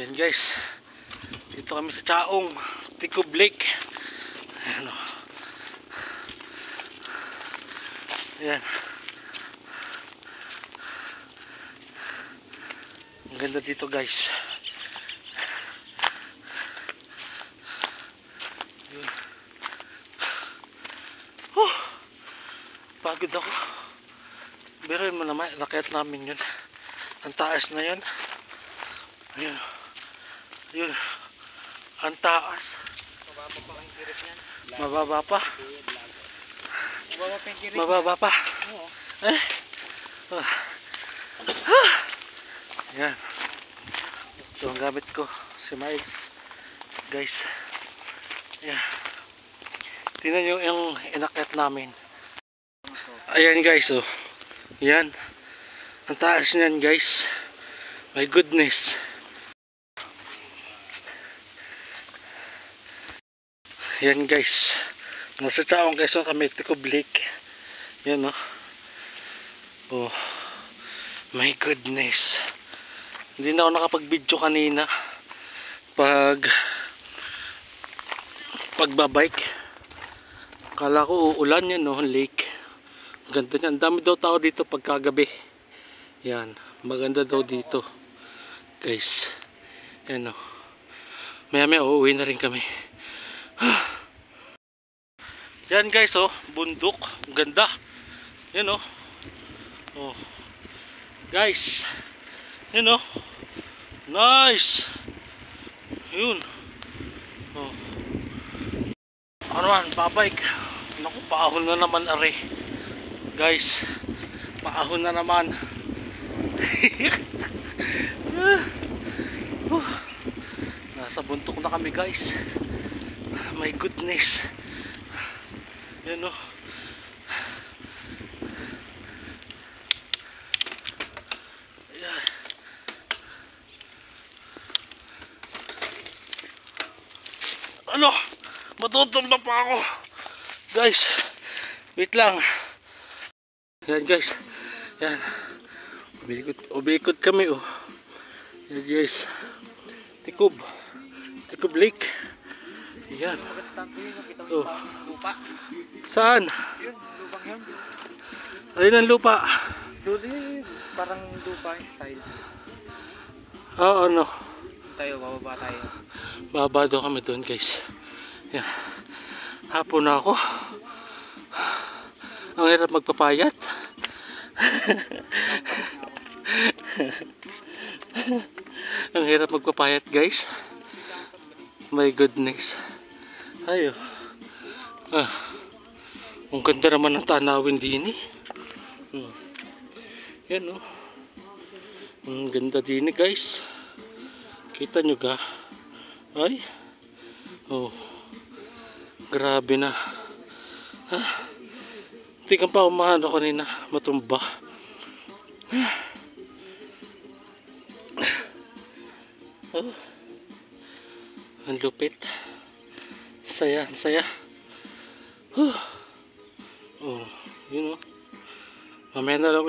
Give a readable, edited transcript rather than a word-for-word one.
Yan guys, dito kami sa Chaong Ticob Lake. Ayan o. Ayan. Ang ganda dito guys. Pagod ako. Biruin mo naman, rakyat namin yun. Ang taas na yun. Ayun. Ayun. Ang taas. Mababa pa ang kirit niyan. Mababa pa. Mababa pa yung kirit. Mababa pa. Oo. Eh. Ayan. Ito ang gamit ko. Si Miles. Guys. Ayan. Tingnan nyo yung inakyat namin. Ayan guys, oh. Yan. Ang taas niyan guys. My goodness. Yan guys. Nasa Chaong Quezon kami, Ticob Lake. Yan, oh. Oh. My goodness. Hindi na ako nakapag-video kanina. Pagbabike. Akala ko uulan yan, no, lake. Ganda niyan. Ang dami daw tao dito pagkagabi. Yan. Maganda daw dito. Guys. Yan o. Maya uuwi na rin kami. Yan guys oh. Bundok. Ganda. Yan o. Oh. Guys. Yan o. Nice. Yun. Oh. Ano man. Babike. Naku, paahon na naman are. Guys. Paahon na naman. Nasa buntok na kami guys. My goodness. Yan o. Ayan. Ano? Matutumba pa ako. Guys. Wait lang. Yan guys. Yan. Umikot kami oh. Yan guys. Ticob Lake. Yan. Oh. Lupa. Saan? Yun, lupang yun. Alin ang lupa? Doon parang lupa yung style. Oo, ano? Tayo, bababa tayo. Baba daw kami doon guys. Yan. Hapon na ako. Ang hirap magpapayat. Ang hirap magpapayat guys. My goodness. Ayo. Ang ganda naman ng tanawin din eh. Yan oh. Ang ganda din eh guys. Kita nyo ga? Ay. Oh. Grabe na. Tingnan pa umahano kanina. Matumba. Oh. Ang lupit. Saya, saya. Oh, yun oh. Mamaya na lang ulit.